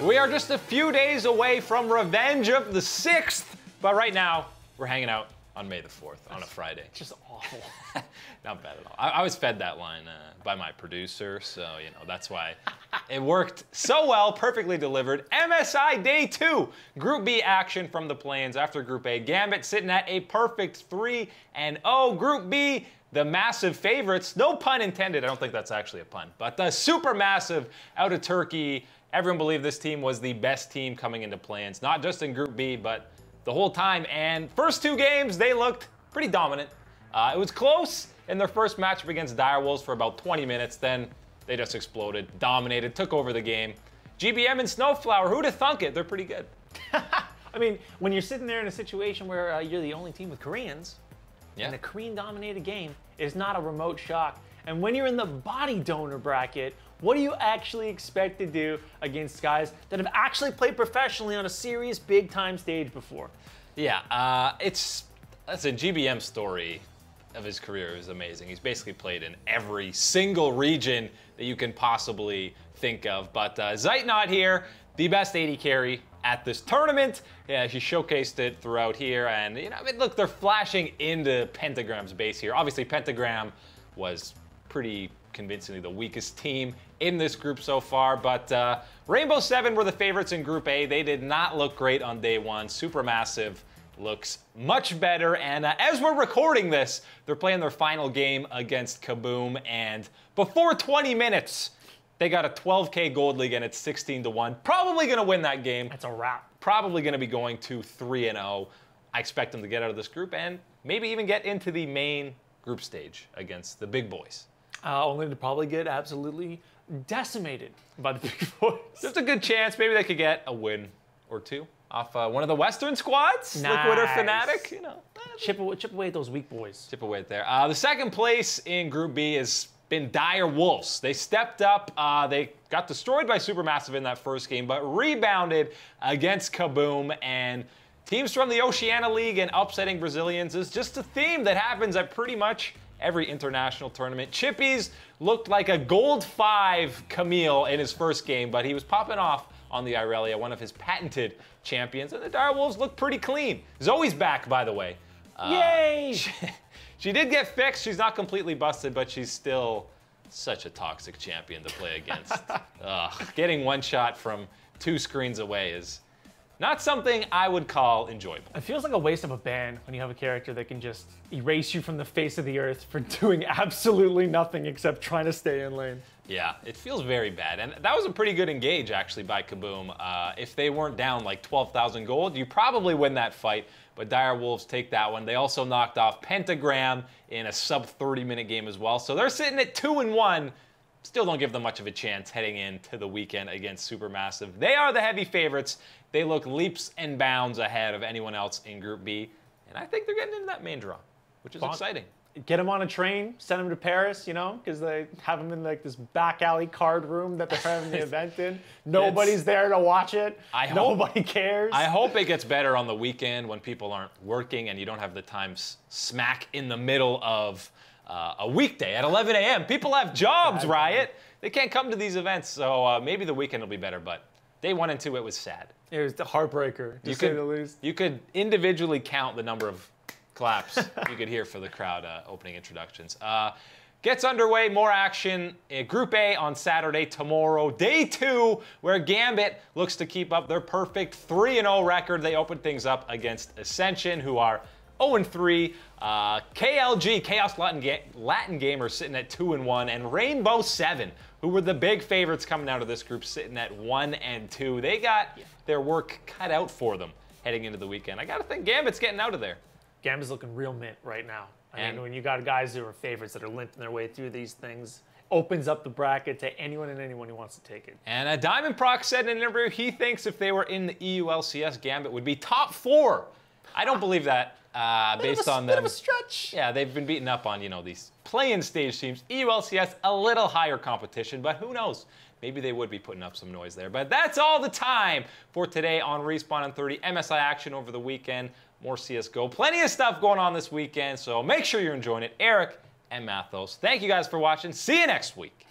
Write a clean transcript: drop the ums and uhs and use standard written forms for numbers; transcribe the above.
We are just a few days away from Revenge of the 6th, but right now, we're hanging out on May the 4th on a Friday. Just awful. Not bad at all. I was fed that line by my producer, so, you know, that's why it worked so well, perfectly delivered. MSI Day 2, Group B action from the Play-Ins after Group A. Gambit sitting at a perfect 3-0. Group B, the massive favorites, no pun intended, I don't think that's actually a pun, but the super massive out of Turkey. Everyone believed this team was the best team coming into Play-Ins, not just in Group B, but the whole time. And first 2 games, they looked pretty dominant. It was close in their first matchup against Direwolves for about 20 minutes. Then they just exploded, dominated, took over the game. GBM and Snowflower, who'd have thunk it? They're pretty good. I mean, when you're sitting there in a situation where you're the only team with Koreans, and a Korean-dominated game is not a remote shock. And when you're in the body donor bracket, what do you actually expect to do against guys that have actually played professionally on a serious big-time stage before? Yeah, that's a GBM story of his career is amazing. He's basically played in every single region that you can possibly think of. But Zeitnot here, the best AD carry at this tournament. Yeah, he showcased it throughout here. And, you know, I mean, look, they're flashing into Pentagram's base here. Obviously, Pentagram was pretty convincingly the weakest team in this group so far, but Rainbow 7 were the favorites in Group A. They did not look great on day 1. Supermassive looks much better, and as we're recording this, they're playing their final game against Kaboom, and before 20 minutes, they got a 12K Gold League, and it's 16-1. Probably going to win that game. That's a wrap. Probably going to be going to 3-0. I expect them to get out of this group and maybe even get into the main group stage against the big boys. Only to probably get absolutely decimated by the big boys. There's a good chance maybe they could get a win or 2 off one of the Western squads, nice. Liquid or Fnatic. You know, chip away at those weak boys. Chip away at there. The second place in Group B has been Dire Wolves. They stepped up. They got destroyed by Supermassive in that first game, but rebounded against Kaboom. And teams from the Oceania League and upsetting Brazilians is just a theme that happens at pretty much every international tournament. Chippies looked like a gold 5 Camille in his first game, but he was popping off on the Irelia, one of his patented champions, and the Direwolves look pretty clean. Zoe's back, by the way. Yay! She did get fixed. She's not completely busted, but she's still such a toxic champion to play against. Getting one shot from 2 screens away is not something I would call enjoyable. It feels like a waste of a ban when you have a character that can just erase you from the face of the earth for doing absolutely nothing except trying to stay in lane. Yeah, it feels very bad. And that was a pretty good engage, actually, by Kaboom. If they weren't down like 12,000 gold, you probably win that fight. But Direwolves take that one. They also knocked off Pentagram in a sub-30-minute game as well. So they're sitting at 2-1. Still don't give them much of a chance heading into the weekend against Supermassive. They are the heavy favorites. They look leaps and bounds ahead of anyone else in Group B. And I think they're getting into that main draw, which is exciting. Get them on a train, send them to Paris, you know, because they have them in like this back alley card room that they're having the event in. Nobody's there to watch it. Nobody cares. I hope it gets better on the weekend when people aren't working and you don't have the time smack in the middle of a weekday at 11 a.m. People have jobs, Riot. They can't come to these events, so maybe the weekend will be better, but day 1 and 2, it was sad. It was the heartbreaker, to say the least. You could individually count the number of claps you could hear for the crowd opening introductions. Gets underway, more action in Group A on Saturday, tomorrow. Day 2, where Gambit looks to keep up their perfect 3-0 record. They open things up against Ascension, who are 0-3. KLG, Chaos Latin Gamers, sitting at 2-1. And Rainbow 7, who were the big favorites coming out of this group, sitting at 1-2. They got their work cut out for them heading into the weekend. I got to think Gambit's getting out of there. Gambit's looking real mint right now. I mean, when you got guys who are favorites that are limping their way through these things, opens up the bracket to anyone and anyone who wants to take it. And Diamond Proc said in an interview he thinks if they were in the EULCS, Gambit would be top 4. I don't believe that based on them. Bit of a stretch. Yeah, they've been beaten up on, you know, these play-in stage teams. EULCS, a little higher competition, but who knows? Maybe they would be putting up some noise there. But that's all the time for today on Respawn on 30. MSI action over the weekend. More CSGO. Plenty of stuff going on this weekend, so make sure you're enjoying it. Eric and Mathos, thank you guys for watching. See you next week.